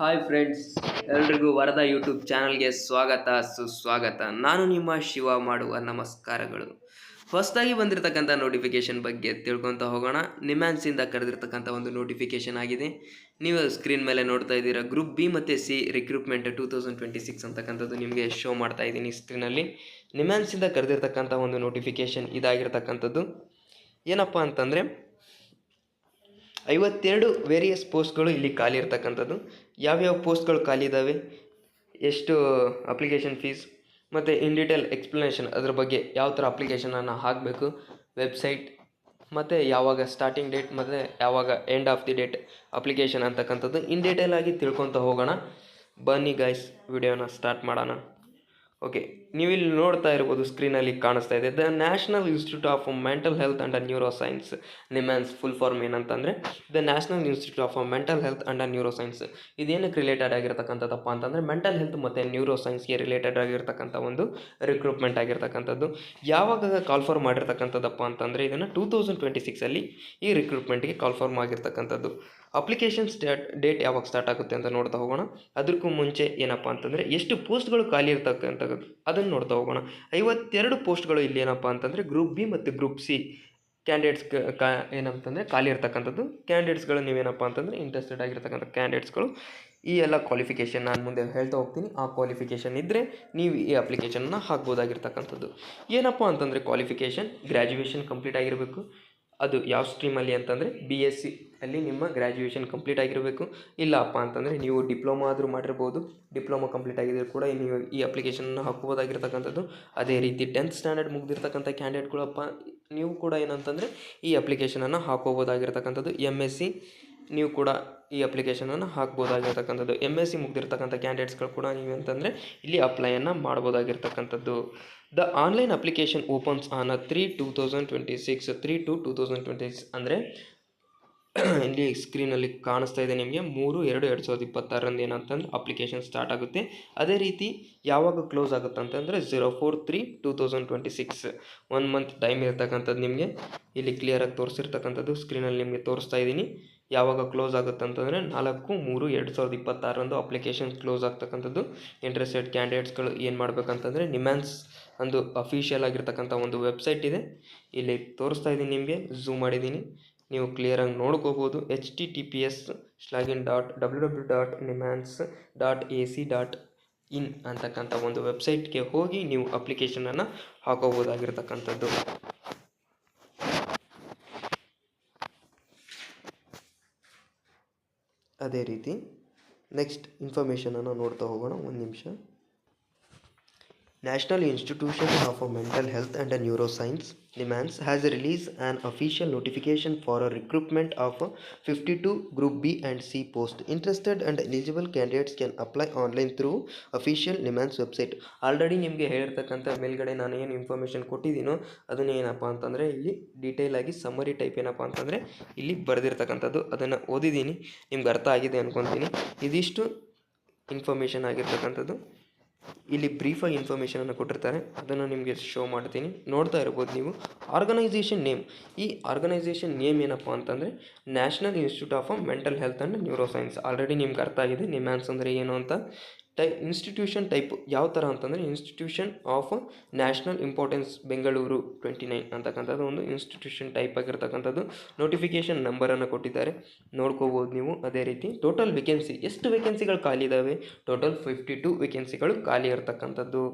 Hi friends, ಎಲ್ರಿಗೂ Varada YouTube ಚಾನಲ್ಗೆ ಸ್ವಾಗತ ಸುಸ್ವಾಗತ. ನಾನು ನಿಮ್ಮ ಶಿವ ಮಾಡುವ ನಮಸ್ಕಾರಗಳು. ಹೊಸದಾಗಿ ಬಂದಿರತಕ್ಕಂಥ ನೋಟಿಫಿಕೇಷನ್ ಬಗ್ಗೆ ತಿಳ್ಕೊತ ಹೋಗೋಣ. ನಿಮ್ಯಾನ್ಸಿಂದ ಕರೆದಿರ್ತಕ್ಕಂಥ ಒಂದು ನೋಟಿಫಿಕೇಷನ್ ಆಗಿದೆ. ನೀವು ಸ್ಕ್ರೀನ್ ಮೇಲೆ ನೋಡ್ತಾ ಇದ್ದೀರಾ, ಗ್ರೂಪ್ ಬಿ ಮತ್ತು ಸಿ ರಿಕ್ರೂಟ್ಮೆಂಟ್ 2026 ಅಂತಕ್ಕಂಥದ್ದು ನಿಮಗೆ ಶೋ ಮಾಡ್ತಾ ಇದ್ದೀನಿ ಸ್ಕ್ರೀನಲ್ಲಿ. ನಿಮ್ಯಾನ್ಸಿಂದ ಕರೆದಿರ್ತಕ್ಕಂಥ ಒಂದು ನೋಟಿಫಿಕೇಷನ್ ಇದಾಗಿರ್ತಕ್ಕಂಥದ್ದು ಏನಪ್ಪ ಅಂತಂದರೆ 52 ವೇರಿಯಸ್ ಪೋಸ್ಟ್ಗಳು ಇಲ್ಲಿ ಖಾಲಿ ಇರ್ತಕ್ಕಂಥದ್ದು. ಯಾವ್ಯಾವ ಪೋಸ್ಟ್ಗಳು ಖಾಲಿ ಇದ್ದಾವೆ, ಎಷ್ಟು ಅಪ್ಲಿಕೇಶನ್ ಫೀಸ್ ಮತ್ತು ಇನ್ ಡೀಟೇಲ್ ಎಕ್ಸ್ಪ್ಲನೇಷನ್ ಅದ್ರ ಬಗ್ಗೆ, ಯಾವ ಥರ ಅಪ್ಲಿಕೇಶನನ್ನು ಹಾಕಬೇಕು, ವೆಬ್ಸೈಟ್ ಮತ್ತು ಯಾವಾಗ ಸ್ಟಾರ್ಟಿಂಗ್ ಡೇಟ್ ಮತ್ತು ಯಾವಾಗ end of the date application ಅಂತಕ್ಕಂಥದ್ದು ಇನ್ ಡೀಟೇಲ್ ಆಗಿ ತಿಳ್ಕೊತ ಹೋಗೋಣ. ಬನ್ನಿ ಗೈಸ್, ವಿಡಿಯೋನ ಸ್ಟಾರ್ಟ್ ಮಾಡೋಣ. ಓಕೆ, ನೀವಿಲ್ಲಿ ನೋಡ್ತಾ ಇರ್ಬೋದು, ಸ್ಕ್ರೀನಲ್ಲಿ ಕಾಣಿಸ್ತಾ ಇದೆ, the national institute of mental health and neuroscience. NIMHANS full form ಏನಂತಂದರೆ the national institute of mental health and neuroscience. ಇದೇನಕ್ಕೆ ರಿಲೇಟೆಡ್ ಆಗಿರ್ತಕ್ಕಂಥದ್ದಪ್ಪ ಅಂತಂದರೆ ಮೆಂಟಲ್ ಹೆಲ್ತ್ ಮತ್ತು ನ್ಯೂರೋ ಸೈನ್ಸ್ಗೆ ರಿಲೇಟೆಡ್ ಆಗಿರ್ತಕ್ಕಂಥ ಒಂದು ರಿಕ್ರೂಟ್ಮೆಂಟ್ ಆಗಿರ್ತಕ್ಕಂಥದ್ದು. ಯಾವಾಗ ಕಾಲ್ಫಾರ್ಮ್ ಮಾಡಿರ್ತಕ್ಕಂಥದ್ದಪ್ಪ ಅಂತಂದರೆ ಇದನ್ನು 2026 ಈ ರಿಕ್ರೂಟ್ಮೆಂಟ್ಗೆ ಕಾಲ್ಫಾರ್ಮ್ ಆಗಿರ್ತಕ್ಕಂಥದ್ದು. ಅಪ್ಲಿಕೇಶನ್ ಡೇಟ್ ಯಾವಾಗ ಸ್ಟಾರ್ಟ್ ಆಗುತ್ತೆ ಅಂತ ನೋಡ್ತಾ ಹೋಗೋಣ. ಅದಕ್ಕೂ ಮುಂಚೆ ಏನಪ್ಪ ಅಂತಂದರೆ ಎಷ್ಟು ಪೋಸ್ಟ್ಗಳು ಖಾಲಿ ಇರ್ತಕ್ಕಂಥದ್ದು ಅದನ್ನು ನೋಡ್ತಾ ಹೋಗೋಣ. 52 ಪೋಸ್ಟ್ಗಳು ಇಲ್ಲಿ ಏನಪ್ಪ ಅಂತಂದರೆ ಗ್ರೂಪ್ ಬಿ ಮತ್ತು ಗ್ರೂಪ್ ಸಿ ಕ್ಯಾಂಡಿಡೇಟ್ಸ್ ಏನಂತಂದರೆ ಖಾಲಿ ಇರ್ತಕ್ಕಂಥದ್ದು. ಕ್ಯಾಂಡಿಡೇಟ್ಸ್ಗಳು ನೀವೇನಪ್ಪ ಅಂತಂದರೆ ಇಂಟ್ರೆಸ್ಟೆಡ್ ಆಗಿರ್ತಕ್ಕಂಥ ಕ್ಯಾಂಡಿಡೇಟ್ಸ್ಗಳು ಈ ಎಲ್ಲ ಕ್ವಾಲಿಫಿಕೇಷನ್ ನಾನು ಮುಂದೆ ಹೇಳ್ತಾ ಹೋಗ್ತೀನಿ. ಆ ಕ್ವಾಲಿಫಿಕೇಷನ್ ಇದ್ದರೆ ನೀವು ಈ ಅಪ್ಲಿಕೇಶನ್ನ ಹಾಕ್ಬೋದಾಗಿರ್ತಕ್ಕಂಥದ್ದು. ಏನಪ್ಪ ಅಂತಂದರೆ ಕ್ವಾಲಿಫಿಕೇಷನ್ ಗ್ರ್ಯಾಜುಯೇಷನ್ ಕಂಪ್ಲೀಟ್ ಆಗಿರಬೇಕು. ಅದು ಯಾವ ಸ್ಟ್ರೀಮಲ್ಲಿ ಅಂತಂದರೆ BSc ಅಲ್ಲಿ ನಿಮ್ಮ ಗ್ರ್ಯಾಜುಯೇಷನ್ ಕಂಪ್ಲೀಟ್ ಆಗಿರಬೇಕು. ಇಲ್ಲಪ್ಪ ಅಂತಂದರೆ ನೀವು ಡಿಪ್ಲೊಮಾ ಆದರೂ ಮಾಡಿರ್ಬೋದು. ಡಿಪ್ಲೊಮಾ ಕಂಪ್ಲೀಟ್ ಆಗಿದ್ದರೆ ಕೂಡ ನೀವು ಈ ಅಪ್ಲಿಕೇಶನ್ನ ಹಾಕ್ಬೋದಾಗಿರ್ತಕ್ಕಂಥದ್ದು. ಅದೇ ರೀತಿ 10th ಸ್ಟ್ಯಾಂಡರ್ಡ್ ಮುಗ್ದಿರ್ತಕ್ಕಂಥ ಕ್ಯಾಂಡಿಡೇಟ್ಗಳಪ್ಪ ನೀವು ಕೂಡ ಏನಂತಂದರೆ ಈ ಅಪ್ಲಿಕೇಶನನ್ನು ಹಾಕೋಬೋದಾಗಿರ್ತಕ್ಕಂಥದ್ದು. MSc ನೀವು ಕೂಡ ಈ ಅಪ್ಲಿಕೇಶನನ್ನು ಹಾಕ್ಬೋದಾಗಿರ್ತಕ್ಕಂಥದ್ದು. MSc ಮುಗ್ದಿರ್ತಕ್ಕಂಥ ಕ್ಯಾಂಡಿಡೇಟ್ಸ್ಗಳು ಕೂಡ ನೀವಂತಂದರೆ ಇಲ್ಲಿ ಅಪ್ಲೈಯನ್ನು ಮಾಡ್ಬೋದಾಗಿರ್ತಕ್ಕಂಥದ್ದು. The online application opens on 3/2026 3/2/2026 ಅಂದರೆ ಇಲ್ಲಿ ಸ್ಕ್ರೀನಲ್ಲಿ ಕಾಣಿಸ್ತಾ ಇದೆ ನಿಮಗೆ 3/2/2026 ಏನಂತಂದ್ರೆ ಅಪ್ಲಿಕೇಶನ್ ಸ್ಟಾರ್ಟ್ ಆಗುತ್ತೆ. ಅದೇ ರೀತಿ ಯಾವಾಗ ಕ್ಲೋಸ್ ಆಗುತ್ತೆ ಅಂತಂದರೆ 04/3/2026 1 ಮಂತ್ ಟೈಮ್ ಇರ್ತಕ್ಕಂಥದ್ದು. ನಿಮಗೆ ಇಲ್ಲಿ ಕ್ಲಿಯರಾಗಿ ತೋರಿಸಿರ್ತಕ್ಕಂಥದ್ದು ಸ್ಕ್ರೀನಲ್ಲಿ ನಿಮಗೆ ತೋರಿಸ್ತಾ ಇದ್ದೀನಿ. ಯಾವಾಗ ಕ್ಲೋಸ್ ಆಗುತ್ತೆ ಅಂತಂದರೆ 4/3/2026 ಅಪ್ಲಿಕೇಶನ್ ಕ್ಲೋಸ್ ಆಗ್ತಕ್ಕಂಥದ್ದು. ಇಂಟ್ರೆಸ್ಟೆಡ್ ಕ್ಯಾಂಡಿಡೇಟ್ಸ್ಗಳು ಏನು ಮಾಡಬೇಕಂತಂದರೆ ನಿಮ್ಯಾನ್ಸ್ ಒಂದು ಅಫಿಷಿಯಲ್ ಆಗಿರ್ತಕ್ಕಂಥ ಒಂದು ವೆಬ್ಸೈಟ್ ಇದೆ, ಇಲ್ಲಿ ತೋರಿಸ್ತಾ ಇದ್ದೀನಿ ನಿಮಗೆ, ಝೂಮ್ ಮಾಡಿದ್ದೀನಿ, ನೀವು ಕ್ಲಿಯರಾಗಿ ನೋಡ್ಕೋಬೋದು. https://www.nimans.ac.in ಅಂತಕ್ಕಂಥ ಒಂದು ವೆಬ್ಸೈಟ್ಗೆ ಹೋಗಿ ನೀವು ಅಪ್ಲಿಕೇಶನನ್ನು ಹಾಕೋಬೋದಾಗಿರ್ತಕ್ಕಂಥದ್ದು. ಅದೇ ರೀತಿ ನೆಕ್ಸ್ಟ್ ಇನ್ಫಾರ್ಮೇಷನನ್ನು ನೋಡ್ತಾ ಹೋಗೋಣ. ಒಂದು ನಿಮಿಷ. National Institution of Mental Health and Neuroscience (NIMHANS) has released an official notification for a recruitment of 52 Group B and C posts. Interested and eligible candidates can apply online through official NIMHANS website. Already ನಿಮಗೆ ಹೇಳಿರ್ತಕ್ಕಂಥ ಮೇಲ್ಗಡೆ ನಾನು ಏನು information ಕೊಟ್ಟಿದ್ದೀನೋ ಅದನ್ನು ಏನಪ್ಪ ಅಂತಂದರೆ ಇಲ್ಲಿ detail ಆಗಿ ಸಮ್ಮರಿ ಟೈಪ್ ಏನಪ್ಪ ಅಂತಂದರೆ ಇಲ್ಲಿ ಬರೆದಿರ್ತಕ್ಕಂಥದ್ದು, ಅದನ್ನು ಓದಿದ್ದೀನಿ, ನಿಮ್ಗೆ ಅರ್ಥ ಆಗಿದೆ ಅಂದ್ಕೊತೀನಿ. ಇದಿಷ್ಟು ಇನ್ಫಾರ್ಮೇಷನ್ ಆಗಿರ್ತಕ್ಕಂಥದ್ದು. ಇಲ್ಲಿ ಬ್ರೀಫಾಗಿ ಇನ್ಫಾರ್ಮೇಷನನ್ನು ಕೊಟ್ಟಿರ್ತಾರೆ, ಅದನ್ನು ನಿಮಗೆ ಶೋ ಮಾಡ್ತೀನಿ, ನೋಡ್ತಾ ಇರ್ಬೋದು ನೀವು. ಆರ್ಗನೈಸೇಷನ್ ನೇಮ್, ಈ ಆರ್ಗನೈಸೇಷನ್ ನೇಮ್ ಏನಪ್ಪ ಅಂತಂದರೆ national institute of mental health and neuro science. Already ನಿಮ್ಗೆ ಅರ್ಥ ಆಗಿದೆ ನಿಮ್ಯಾನ್ಸ್ ಅಂದರೆ ಏನು ಅಂತ. ಇನ್ಸ್ಟಿಟ್ಯೂಷನ್ ಟೈಪ್ ಯಾವ ಥರ ಅಂತಂದರೆ institution of national importance Bengaluru 29 ಅಂತಕ್ಕಂಥದ್ದು ಒಂದು ಇನ್ಸ್ಟಿಟ್ಯೂಷನ್ ಟೈಪ್ ಆಗಿರ್ತಕ್ಕಂಥದ್ದು. ನೋಟಿಫಿಕೇಷನ್ ನಂಬರನ್ನು ಕೊಟ್ಟಿದ್ದಾರೆ, ನೋಡ್ಕೋಬೋದು ನೀವು. ಅದೇ ರೀತಿ ಟೋಟಲ್ ವೇಕೆನ್ಸಿ, ಎಷ್ಟು ವೇಕೆನ್ಸಿಗಳು ಖಾಲಿ ಇದ್ದಾವೆ, ಟೋಟಲ್ 52 ವೇಕೆನ್ಸಿಗಳು ಖಾಲಿ ಇರ್ತಕ್ಕಂಥದ್ದು.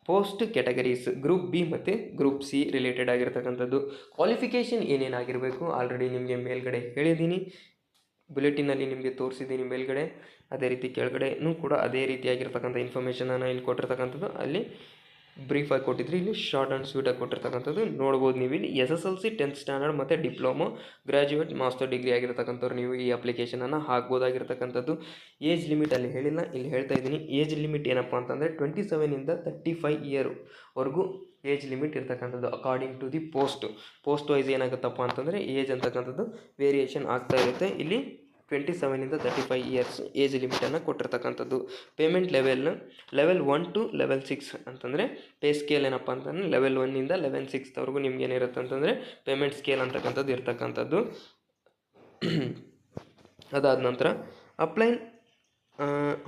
ಪೋಸ್ಟ್ ಕ್ಯಾಟಗರೀಸ್ ಗ್ರೂಪ್ ಬಿ ಮತ್ತು ಗ್ರೂಪ್ ಸಿ ರಿಲೇಟೆಡ್ ಆಗಿರ್ತಕ್ಕಂಥದ್ದು. ಕ್ವಾಲಿಫಿಕೇಷನ್ ಏನೇನಾಗಿರಬೇಕು ಆಲ್ರೆಡಿ ನಿಮಗೆ ಮೇಲ್ಗಡೆ ಹೇಳಿದ್ದೀನಿ, ಬುಲೆಟಿನಲ್ಲಿ ನಿಮಗೆ ತೋರಿಸಿದ್ದೀನಿ ಮೇಲ್ಗಡೆ. ಅದೇ ರೀತಿ ಕೆಳಗಡೆನೂ ಕೂಡ ಅದೇ ರೀತಿಯಾಗಿರ್ತಕ್ಕಂಥ ಇನ್ಫಾರ್ಮೇಷನನ್ನು ಇಲ್ಲಿ ಕೊಟ್ಟಿರ್ತಕ್ಕಂಥದ್ದು, ಅಲ್ಲಿ ಬ್ರೀಫಾಗಿ ಕೊಟ್ಟಿದ್ರಿ, ಇಲ್ಲಿ ಶಾರ್ಟ್ ಆ್ಯಂಡ್ ಸ್ವೀಟಾಗಿ ಕೊಟ್ಟಿರ್ತಕ್ಕಂಥದ್ದು ನೋಡ್ಬೋದು ನೀವು. ಇಲ್ಲಿ SSLC 10th ಸ್ಟ್ಯಾಂಡರ್ಡ್ ಮತ್ತು ಡಿಪ್ಲೊಮೊ ಗ್ರ್ಯಾಜುಯೇಟ್ ಮಾಸ್ಟರ್ ಡಿಗ್ರಿ ಆಗಿರ್ತಕ್ಕಂಥವ್ರು ನೀವು ಈ ಅಪ್ಲಿಕೇಶನನ್ನು ಹಾಕ್ಬೋದಾಗಿರ್ತಕ್ಕಂಥದ್ದು. ಏಜ್ ಲಿಮಿಟ್ ಅಲ್ಲಿ ಹೇಳಿಲ್ಲ, ಇಲ್ಲಿ ಹೇಳ್ತಾ ಇದ್ದೀನಿ. ಏಜ್ ಲಿಮಿಟ್ ಏನಪ್ಪ ಅಂತಂದರೆ 27 35 ಇಯರ್ವರೆಗೂ ಏಜ್ ಲಿಮಿಟ್ ಇರ್ತಕ್ಕಂಥದ್ದು. According to the post wise ಏನಾಗುತ್ತಪ್ಪ ಅಂತಂದರೆ ಏಜ್ ಅಂತಕ್ಕಂಥದ್ದು ವೇರಿಯೇಷನ್ ಆಗ್ತಾ ಇರುತ್ತೆ. ಇಲ್ಲಿ 27 35 ಇಯರ್ಸ್ ಏಜ್ ಲಿಮಿಟನ್ನು ಕೊಟ್ಟಿರ್ತಕ್ಕಂಥದ್ದು. ಪೇಮೆಂಟ್ ಲೆವೆಲ್ 1 to ಲೆವೆಲ್ 6 ಅಂತಂದರೆ ಪೇ ಸ್ಕೇಲ್ ಏನಪ್ಪ ಅಂತಂದರೆ ಲೆವೆಲ್ 1 ಲೆವೆಲ್ 6ವರೆಗೂ ನಿಮ್ಗೆ ಏನಿರುತ್ತೆ ಅಂತಂದರೆ ಪೇಮೆಂಟ್ ಸ್ಕೇಲ್ ಅಂತಕ್ಕಂಥದ್ದು ಇರ್ತಕ್ಕಂಥದ್ದು. ಅದಾದ ನಂತರ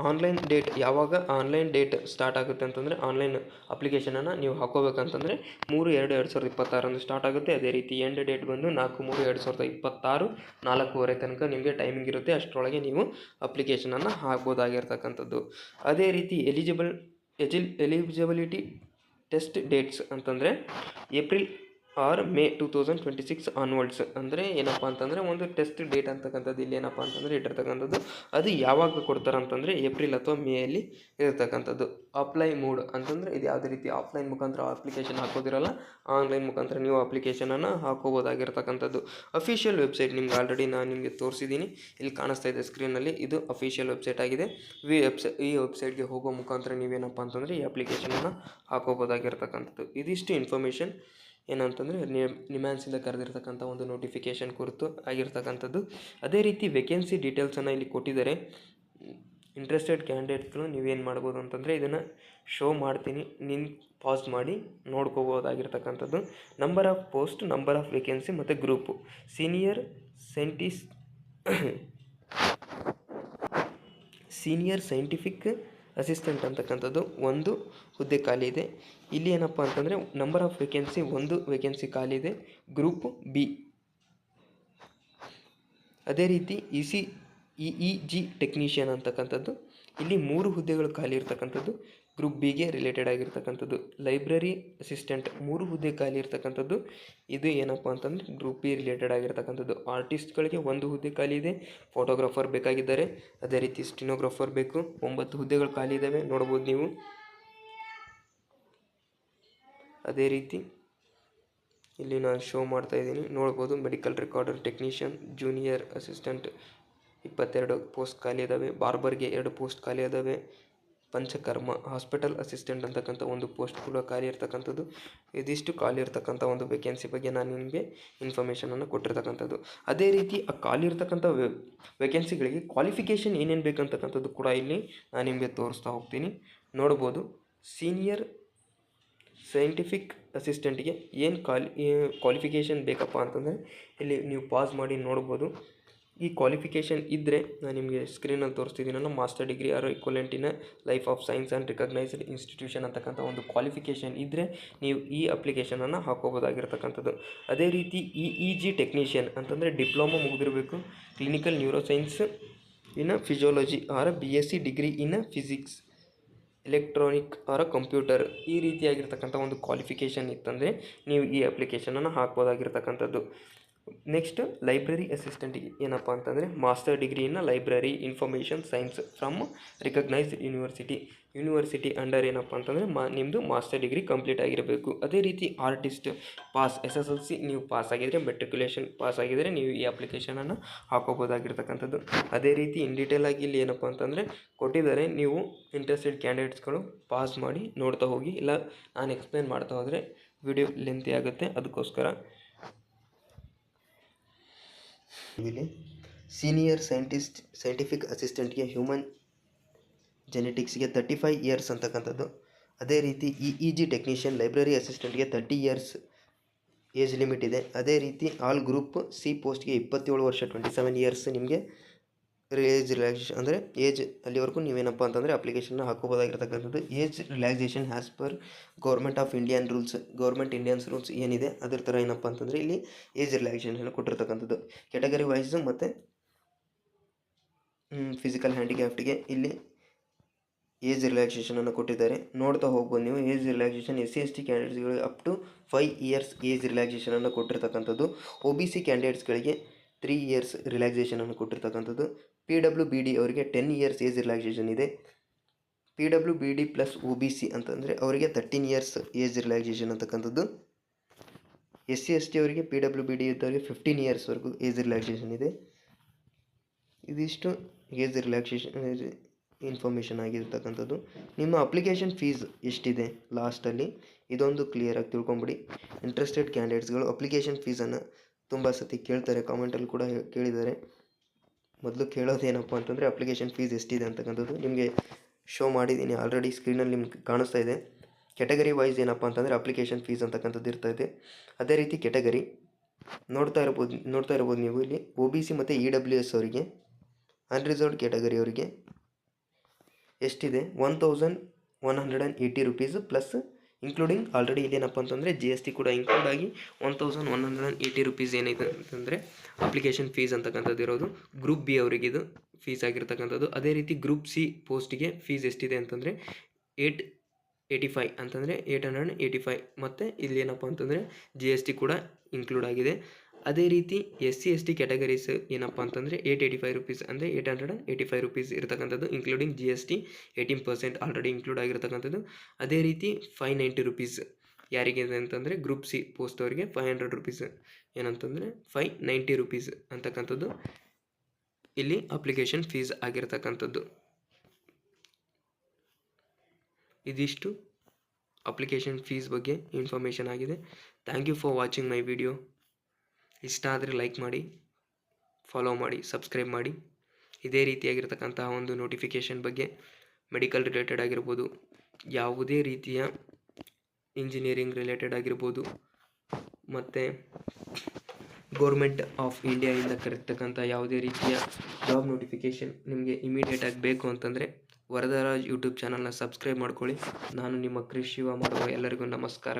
ಆನ್ಲೈನ್ ಡೇಟ್ ಯಾವಾಗ ಆನ್ಲೈನ್ ಡೇಟ್ ಸ್ಟಾರ್ಟ್ ಆಗುತ್ತೆ ಅಂತಂದರೆ ಆನ್ಲೈನ್ ಅಪ್ಲಿಕೇಶನನ್ನು ನೀವು ಹಾಕೋಬೇಕಂತಂದರೆ 3/2/2026 ಸ್ಟಾರ್ಟ್ ಆಗುತ್ತೆ. ಅದೇ ರೀತಿ ಎಂಡ್ ಡೇಟ್ ಬಂದು 4/3/2026 4:30 ತನಕ ನಿಮಗೆ ಟೈಮಿಂಗ್ ಇರುತ್ತೆ. ಅಷ್ಟರೊಳಗೆ ನೀವು ಅಪ್ಲಿಕೇಶನನ್ನು ಹಾಕ್ಬೋದಾಗಿರ್ತಕ್ಕಂಥದ್ದು. ಅದೇ ರೀತಿ ಎಲಿಜಿಬಿಲಿಟಿ ಟೆಸ್ಟ್ ಡೇಟ್ಸ್ ಅಂತಂದರೆ ಏಪ್ರಿಲ್ ಆರ್ ಮೇ 2026 ಆನ್ವರ್ಡ್ಸ್. ಅಂದರೆ ಏನಪ್ಪ ಅಂತಂದರೆ ಒಂದು ಟೆಸ್ಟ್ ಡೇಟ್ ಅಂತಕ್ಕಂಥದ್ದು ಇಲ್ಲಿ ಏನಪ್ಪ ಅಂತಂದರೆ ಇಟ್ಟಿರ್ತಕ್ಕಂಥದ್ದು. ಅದು ಯಾವಾಗ ಕೊಡ್ತಾರೆ ಅಂತಂದರೆ ಏಪ್ರಿಲ್ ಅಥವಾ ಮೇಯಲ್ಲಿ ಇರತಕ್ಕಂಥದ್ದು. ಅಪ್ಲೈ ಮೂಡ್ ಅಂತಂದರೆ ಇದು ಯಾವುದೇ ರೀತಿ ಆಫ್ಲೈನ್ ಮುಖಾಂತರ ಅಪ್ಲಿಕೇಶನ್ ಹಾಕೋದಿರಲ್ಲ, ಆನ್ಲೈನ್ ಮುಖಾಂತರ ನೀವು ಅಪ್ಲಿಕೇಶನನ್ನು ಹಾಕೋಬೋದಾಗಿರ್ತಕ್ಕಂಥದ್ದು. ಅಫಿಷಿಯಲ್ ವೆಬ್ಸೈಟ್ ನಿಮ್ಗೆ ಆಲ್ರೆಡಿ ನಾನು ನಿಮಗೆ ತೋರಿಸಿದ್ದೀನಿ, ಇಲ್ಲಿ ಕಾಣಿಸ್ತಾ ಇದೆ ಸ್ಕ್ರೀನಲ್ಲಿ. ಇದು ಅಫಿಷಿಯಲ್ ವೆಬ್ಸೈಟ್ ಆಗಿದೆ. ಈ ವೆಬ್ಸೈಟ್ಗೆ ಹೋಗೋ ಮುಖಾಂತರ ನೀವೇನಪ್ಪ ಅಂತಂದರೆ ಈ ಅಪ್ಲಿಕೇಶನನ್ನು ಹಾಕೋಬೋದಾಗಿರ್ತಕ್ಕಂಥದ್ದು. ಇದಿಷ್ಟು ಇನ್ಫಾರ್ಮೇಷನ್ ಏನಂತಂದರೆ ನಿಮ್ಯಾನ್ಸಿಂದ ಕರೆದಿರ್ತಕ್ಕಂಥ ಒಂದು ನೋಟಿಫಿಕೇಷನ್ ಕುರಿತು ಆಗಿರ್ತಕ್ಕಂಥದ್ದು. ಅದೇ ರೀತಿ ವೇಕೆನ್ಸಿ ಡೀಟೇಲ್ಸನ್ನು ಇಲ್ಲಿ ಕೊಟ್ಟಿದ್ದಾರೆ. ಇಂಟ್ರೆಸ್ಟೆಡ್ ಕ್ಯಾಂಡಿಡೇಟ್ಸ್ಗಳು ನೀವೇನು ಮಾಡ್ಬೋದು ಅಂತಂದರೆ ಇದನ್ನು ಶೋ ಮಾಡ್ತೀನಿ, ಪಾಸ್ ಮಾಡಿ ನೋಡ್ಕೋಬೋದಾಗಿರ್ತಕ್ಕಂಥದ್ದು. Number of post, number of vacancy ಮತ್ತು ಗ್ರೂಪು. ಸೀನಿಯರ್ ಸೈಂಟಿಫಿಕ್ ಅಸಿಸ್ಟೆಂಟ್ ಅಂತಕ್ಕಂಥದ್ದು ಒಂದು ಹುದ್ದೆ ಖಾಲಿ ಇದೆ. ಇಲ್ಲಿ ಏನಪ್ಪ ಅಂತಂದರೆ ನಂಬರ್ ಆಫ್ ವೇಕೆನ್ಸಿ 1 ವೇಕೆನ್ಸಿ ಖಾಲಿ ಇದೆ, ಗ್ರೂಪ್ ಬಿ. ಅದೇ ರೀತಿ EEG ಟೆಕ್ನಿಷಿಯನ್ ಅಂತಕ್ಕಂಥದ್ದು ಇಲ್ಲಿ 3 ಹುದ್ದೆಗಳು ಖಾಲಿ ಇರ್ತಕ್ಕಂಥದ್ದು, ಗ್ರೂಪ್ ಬಿಗೆ ರಿಲೇಟೆಡ್ ಆಗಿರ್ತಕ್ಕಂಥದ್ದು. ಲೈಬ್ರರಿ ಅಸಿಸ್ಟೆಂಟ್ 3 ಹುದ್ದೆ ಖಾಲಿ ಇರ್ತಕ್ಕಂಥದ್ದು, ಇದು ಏನಪ್ಪ ಅಂತಂದರೆ ಗ್ರೂಪ್ ಬಿ ರಿಲೇಟೆಡ್ ಆಗಿರ್ತಕ್ಕಂಥದ್ದು. ಆರ್ಟಿಸ್ಟ್ಗಳಿಗೆ 1 ಹುದ್ದೆ ಖಾಲಿ ಇದೆ, ಫೋಟೋಗ್ರಾಫರ್ ಬೇಕಾಗಿದ್ದಾರೆ. ಅದೇ ರೀತಿ ಸ್ಟಿನೋಗ್ರಾಫರ್ ಬೇಕು. 9 ಹುದ್ದೆಗಳು ಖಾಲಿ ಇದ್ದಾವೆ, ನೋಡ್ಬೋದು ನೀವು. ಅದೇ ರೀತಿ ಇಲ್ಲಿ ನಾನು ಶೋ ಮಾಡ್ತಾ ಇದ್ದೀನಿ, ನೋಡ್ಬೋದು. Medical recorder technician, junior assistant 22 post ಖಾಲಿ ಇದ್ದಾವೆ. ಬಾರ್ಬರ್ಗೆ 2 ಪೋಸ್ಟ್ ಖಾಲಿ ಇದ್ದಾವೆ. ಪಂಚಕರ್ಮ ಹಾಸ್ಪಿಟಲ್ ಅಸಿಸ್ಟೆಂಟ್ ಅಂತಕ್ಕಂಥ 1 ಪೋಸ್ಟ್ ಕೂಡ ಖಾಲಿ ಇರ್ತಕ್ಕಂಥದ್ದು. ಇದಿಷ್ಟು ಖಾಲಿ ಇರ್ತಕ್ಕಂಥ ಒಂದು ವೇಕೆನ್ಸಿ ಬಗ್ಗೆ ನಾನು ನಿಮಗೆ ಇನ್ಫಾರ್ಮೇಷನನ್ನು ಕೊಟ್ಟಿರ್ತಕ್ಕಂಥದ್ದು. ಅದೇ ರೀತಿ ಆ ಖಾಲಿ ಇರ್ತಕ್ಕಂಥ ವೇಕೆನ್ಸಿಗಳಿಗೆ ಕ್ವಾಲಿಫಿಕೇಷನ್ ಏನೇನು ಬೇಕಂತಕ್ಕಂಥದ್ದು ಕೂಡ ಇಲ್ಲಿ ನಾನು ನಿಮಗೆ ತೋರಿಸ್ತಾ ಹೋಗ್ತೀನಿ, ನೋಡ್ಬೋದು. ಸೀನಿಯರ್ ಸೈಂಟಿಫಿಕ್ ಅಸಿಸ್ಟೆಂಟ್ಗೆ ಏನು ಕ್ವಾಲಿಫಿಕೇಷನ್ ಬೇಕಪ್ಪ ಅಂತಂದರೆ ಇಲ್ಲಿ ನೀವು ಪಾಸ್ ಮಾಡಿ ನೋಡ್ಬೋದು. ಈ ಕ್ವಾಲಿಫಿಕೇಷನ್ ಇದ್ದರೆ ನಾನು ನಿಮಗೆ ಸ್ಕ್ರೀನಲ್ಲಿ ತೋರಿಸ್ತಿದ್ದೀನಲ್ಲ, master degree or equivalent in life of science and recognised institution ಅಂತಕ್ಕಂಥ ಒಂದು ಕ್ವಾಲಿಫಿಕೇಷನ್ ಇದ್ದರೆ ನೀವು ಈ ಅಪ್ಲಿಕೇಶನನ್ನು ಹಾಕೋಬೋದಾಗಿರ್ತಕ್ಕಂಥದ್ದು. ಅದೇ ರೀತಿ EEG ಟೆಕ್ನಿಷಿಯನ್ ಅಂತಂದರೆ ಡಿಪ್ಲೊಮಾ ಮುಗಿದಿರಬೇಕು, clinical neuroscience in physiology or BSc degree in physics, electronic or computer, ಈ ರೀತಿಯಾಗಿರ್ತಕ್ಕಂಥ ಒಂದು ಕ್ವಾಲಿಫಿಕೇಷನ್ ಇತ್ತಂದರೆ ನೀವು ಈ ಅಪ್ಲಿಕೇಶನನ್ನು ಹಾಕ್ಬೋದಾಗಿರ್ತಕ್ಕಂಥದ್ದು. ನೆಕ್ಸ್ಟ್ ಲೈಬ್ರರಿ ಅಸಿಸ್ಟೆಂಟಿಗೆ ಏನಪ್ಪ ಅಂತಂದರೆ master degree in library information science from recognised university under ಏನಪ್ಪ ಅಂತಂದರೆ ನಿಮ್ಮದು ಮಾಸ್ಟರ್ ಡಿಗ್ರಿ ಕಂಪ್ಲೀಟ್ ಆಗಿರಬೇಕು. ಅದೇ ರೀತಿ ಆರ್ಟಿಸ್ಟ್ ಪಾಸ್ SSLC ನೀವು ಪಾಸ್ ಆಗಿದ್ದರೆ, ಮೆಟ್ರಿಕ್ಯುಲೇಷನ್ ಪಾಸ್ ಆಗಿದ್ದರೆ ನೀವು ಈ ಅಪ್ಲಿಕೇಶನನ್ನು ಹಾಕೋಬೋದಾಗಿರ್ತಕ್ಕಂಥದ್ದು. ಅದೇ ರೀತಿ ಇನ್ ಡೀಟೇಲ್ ಆಗಿ ಇಲ್ಲಿ ಏನಪ್ಪ ಅಂತಂದರೆ ಕೊಟ್ಟಿದ್ದಾರೆ, ನೀವು ಇಂಟ್ರೆಸ್ಟೆಡ್ ಕ್ಯಾಂಡಿಡೇಟ್ಸ್ಗಳು ಪಾಸ್ ಮಾಡಿ ನೋಡ್ತಾ ಹೋಗಿ, ಇಲ್ಲ ನಾನು ಎಕ್ಸ್ಪ್ಲೇನ್ ಮಾಡ್ತಾ ಹೋದರೆ ವಿಡಿಯೋ ಲೆಂತಿ ಆಗುತ್ತೆ, ಅದಕ್ಕೋಸ್ಕರ ಇಲ್ಲಿ ಸೀನಿಯರ್ ಸೈಂಟಿಫಿಕ್ ಅಸಿಸ್ಟೆಂಟ್ಗೆ ಹ್ಯೂಮನ್ ಜೆನೆಟಿಕ್ಸ್ಗೆ 35 ಇಯರ್ಸ್ ಅಂತಕ್ಕಂಥದ್ದು. ಅದೇ ರೀತಿ EEG ಟೆಕ್ನಿಷಿಯನ್ ಲೈಬ್ರರಿ ಅಸಿಸ್ಟೆಂಟ್ಗೆ 30 ಇಯರ್ಸ್ ಏಜ್ ಲಿಮಿಟ್ ಇದೆ. ಅದೇ ರೀತಿ ಆಲ್ ಗ್ರೂಪ್ ಸಿ ಪೋಸ್ಟ್ಗೆ 27 ವರ್ಷ 27 ಇಯರ್ಸ್ ನಿಮಗೆ ಏಜ್ ರಿಲ್ಯಾಕ್ಸೇಷನ್, ಅಂದರೆ ಏಜ್ ಅಲ್ಲಿವರೆಗೂ ನೀವೇನಪ್ಪ ಅಂತಂದರೆ ಅಪ್ಲಿಕೇಶನ್ನ ಹಾಕೋಬೋದಾಗಿರ್ತಕ್ಕಂಥದ್ದು. Age relaxation as per government of Indian rules ಏನಿದೆ ಅದ್ರ ಥರ ಏನಪ್ಪ ಅಂತಂದರೆ ಇಲ್ಲಿ ಏಜ್ ರಿಲ್ಯಾಕ್ಸೇಷನ್ ಕೊಟ್ಟಿರ್ತಕ್ಕಂಥದ್ದು. ಕ್ಯಾಟಗರಿ ವೈಸ್ ಮತ್ತು ಫಿಸಿಕಲ್ ಹ್ಯಾಂಡಿಕ್ಯಾಪ್ಟ್ಗೆ ಇಲ್ಲಿ ಏಜ್ ರಿಲ್ಯಾಕ್ಸೇಷನನ್ನು ಕೊಟ್ಟಿದ್ದಾರೆ, ನೋಡ್ತಾ ಹೋಗ್ಬೋದು ನೀವು. ಏಜ್ ರಿಲ್ಯಾಕ್ಸೇಷನ್ SC ಕ್ಯಾಂಡಿಡೇಟ್ಸ್ಗಳಿಗೆ ಅಪ್ ಟು 5 ಇಯರ್ಸ್ ಏಜ್ ರಿಲ್ಯಾಕ್ಸೇಷನನ್ನು ಕೊಟ್ಟಿರ್ತಕ್ಕಂಥದ್ದು. OBC ಕ್ಯಾಂಡಿಡೇಟ್ಸ್ಗಳಿಗೆ 3 ಇಯರ್ಸ್ ರಿಲ್ಯಾಕ್ಸೇಷನನ್ನು ಕೊಟ್ಟಿರ್ತಕ್ಕಂಥದ್ದು. PWBD ಅವರಿಗೆ 10 ಇಯರ್ಸ್ ಏಜ್ ರಿಲ್ಯಾಕ್ಸೇಷನ್ ಇದೆ. PWBD ಪ್ಲಸ್ OBC ಅಂತಂದರೆ ಅವರಿಗೆ 13 ಇಯರ್ಸ್ ಏಜ್ ರಿಲ್ಯಾಕ್ಸೇಷನ್ ಅಂತಕ್ಕಂಥದ್ದು. SC ST ಅವರಿಗೆ PWBD ಇದ್ದವರಿಗೆ 15 ಇಯರ್ಸ್ವರೆಗೂ ಏಜ್ ರಿಲ್ಯಾಕ್ಸೇಷನ್ ಇದೆ. ಇದಿಷ್ಟು ಏಜ್ ರಿಲ್ಯಾಕ್ಸೇಷನ್ ಇನ್ಫಾರ್ಮೇಷನ್ ಆಗಿರ್ತಕ್ಕಂಥದ್ದು. ನಿಮ್ಮ ಅಪ್ಲಿಕೇಶನ್ ಫೀಸ್ ಎಷ್ಟಿದೆ ಲಾಸ್ಟಲ್ಲಿ ಇದೊಂದು ಕ್ಲಿಯರಾಗಿ ತಿಳ್ಕೊಂಬಿಡಿ. ಇಂಟ್ರೆಸ್ಟೆಡ್ ಕ್ಯಾಂಡಿಡೇಟ್ಸ್ಗಳು ಅಪ್ಲಿಕೇಶನ್ ಫೀಸನ್ನು ತುಂಬ ಸತಿ ಕೇಳ್ತಾರೆ, ಕಾಮೆಂಟಲ್ಲಿ ಕೂಡ ಕೇಳಿದ್ದಾರೆ. ಮೊದಲು ಕೇಳೋದೇನಪ್ಪ ಅಂತಂದರೆ ಅಪ್ಲಿಕೇಶನ್ ಫೀಸ್ ಎಷ್ಟಿದೆ ಅಂತಕ್ಕಂಥದ್ದು ನಿಮಗೆ ಶೋ ಮಾಡಿದ್ದೀನಿ ಆಲ್ರೆಡಿ, ಸ್ಕ್ರೀನಲ್ಲಿ ನಿಮ್ಗೆ ಕಾಣಿಸ್ತಾ ಇದೆ. ಕ್ಯಾಟಗರಿ ವೈಸ್ ಏನಪ್ಪ ಅಂತಂದರೆ ಅಪ್ಲಿಕೇಶನ್ ಫೀಸ್ ಅಂತಕ್ಕಂಥದ್ದು ಇರ್ತೈತೆ. ಅದೇ ರೀತಿ ಕ್ಯಾಟಗರಿ ನೋಡ್ತಾ ಇರ್ಬೋದು ನೀವು ಇಲ್ಲಿ OBC ಮತ್ತು EWS ಅವರಿಗೆ, ಅನ್ರಿಸರ್ವ್ಡ್ ಕ್ಯಾಟಗರಿ ಅವರಿಗೆ ಎಷ್ಟಿದೆ 1180 ರುಪೀಸ್ ಪ್ಲಸ್ ಇನ್ಕ್ಲೂಡಿಂಗ್ ಆಲ್ರೆಡಿ ಇಲ್ಲೇನಪ್ಪ ಅಂತಂದರೆ ಜಿ ಎಸ್ ಟಿ ಕೂಡ ಇನ್ಕ್ಲೂಡ್ ಆಗಿ 1180 ರುಪೀಸ್ ಏನಿದೆ ಅಂತಂದರೆ ಅಪ್ಲಿಕೇಶನ್ ಫೀಸ್ ಅಂತಕ್ಕಂಥದ್ದು ಇರೋದು. ಗ್ರೂಪ್ ಬಿ ಅವರಿಗೆ ಇದು ಫೀಸ್ ಆಗಿರ್ತಕ್ಕಂಥದ್ದು. ಅದೇ ರೀತಿ ಗ್ರೂಪ್ ಸಿ ಪೋಸ್ಟಿಗೆ ಫೀಸ್ ಎಷ್ಟಿದೆ ಅಂತಂದರೆ 885 ಅಂತಂದರೆ 885 ಮತ್ತು ಇಲ್ಲೇನಪ್ಪ ಅಂತಂದರೆ ಜಿ ಎಸ್ ಟಿ ಕೂಡ ಇನ್ಕ್ಲೂಡ್ ಆಗಿದೆ. ಅದೇ ರೀತಿ SC/ST ಕ್ಯಾಟಗರೀಸ್ ಏನಪ್ಪ ಅಂತಂದರೆ 885 ರುಪೀಸ್ ಅಂದರೆ 885 ರುಪೀಸ್ ಇರತಕ್ಕಂಥದ್ದು including G S T 18% already include ಆಗಿರ್ತಕ್ಕಂಥದ್ದು. ಅದೇ ರೀತಿ 590 ರುಪೀಸ್ ಯಾರಿಗೆ ಇದೆ ಅಂತಂದರೆ ಗ್ರೂಪ್ ಸಿ ಪೋಸ್ಟ್ ಅವರಿಗೆ 500 ರುಪೀಸ್ ಏನಂತಂದರೆ 590 ರುಪೀಸ್ ಅಂತಕ್ಕಂಥದ್ದು ಇಲ್ಲಿ ಅಪ್ಲಿಕೇಶನ್ ಫೀಸ್ ಆಗಿರ್ತಕ್ಕಂಥದ್ದು. ಇದಿಷ್ಟು ಅಪ್ಲಿಕೇಶನ್ ಫೀಸ್ ಬಗ್ಗೆ ಇನ್ಫಾರ್ಮೇಷನ್ ಆಗಿದೆ. Thank you for watching my video. ಇಷ್ಟ ಆದರೆ ಲೈಕ್ ಮಾಡಿ, ಫಾಲೋ ಮಾಡಿ, ಸಬ್ಸ್ಕ್ರೈಬ್ ಮಾಡಿ. ಇದೇ ರೀತಿಯಾಗಿರ್ತಕ್ಕಂತಹ ಒಂದು ನೋಟಿಫಿಕೇಷನ್ ಬಗ್ಗೆ ಮೆಡಿಕಲ್ ರಿಲೇಟೆಡ್ ಆಗಿರ್ಬೋದು, ಯಾವುದೇ ರೀತಿಯ ಇಂಜಿನಿಯರಿಂಗ್ ರಿಲೇಟೆಡ್ ಆಗಿರ್ಬೋದು, ಮತ್ತು ಗೌರ್ಮೆಂಟ್ ಆಫ್ ಇಂಡಿಯಾದಿಂದ ಕರೆಕ್ತಕ್ಕಂಥ ಯಾವುದೇ ರೀತಿಯ ಜಾಬ್ ನೋಟಿಫಿಕೇಷನ್ ನಿಮಗೆ ಇಮಿಡಿಯೇಟಾಗಿ ಬೇಕು ಅಂತಂದರೆ ವರದರಾಜ್ ಯೂಟ್ಯೂಬ್ ಚಾನಲ್ನ ಸಬ್ಸ್ಕ್ರೈಬ್ ಮಾಡ್ಕೊಳ್ಳಿ. ನಾನು ನಿಮ್ಮ ಕ್ರಿಶ್ ಶಿವ ಮಾಡುವ ಎಲ್ಲರಿಗೂ ನಮಸ್ಕಾರ.